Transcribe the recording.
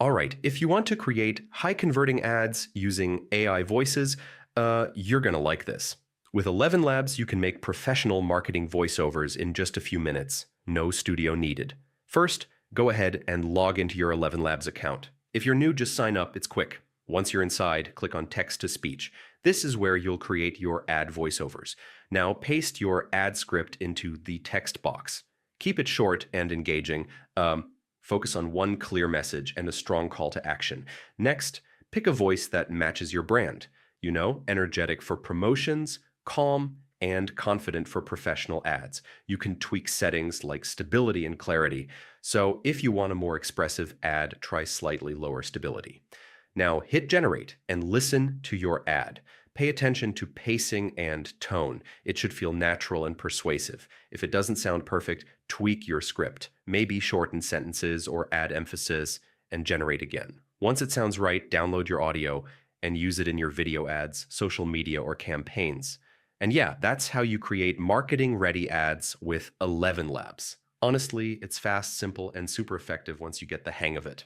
All right, if you want to create high-converting ads using AI voices, you're going to like this. With ElevenLabs, you can make professional marketing voiceovers in just a few minutes. No studio needed. First, go ahead and log into your ElevenLabs account. If you're new, just sign up. It's quick. Once you're inside, click on Text-to-Speech. This is where you'll create your ad voiceovers. Now, paste your ad script into the text box. Keep it short and engaging. Focus on one clear message and a strong call to action. Next, pick a voice that matches your brand. Energetic for promotions, calm, and confident for professional ads. You can tweak settings like stability and clarity. So if you want a more expressive ad, try slightly lower stability. Now hit generate and listen to your ad. Pay attention to pacing and tone. It should feel natural and persuasive. If it doesn't sound perfect, tweak your script. Maybe shorten sentences or add emphasis and generate again. Once it sounds right, download your audio and use it in your video ads, social media, or campaigns. And yeah, that's how you create marketing-ready ads with ElevenLabs. Honestly, it's fast, simple, and super effective once you get the hang of it.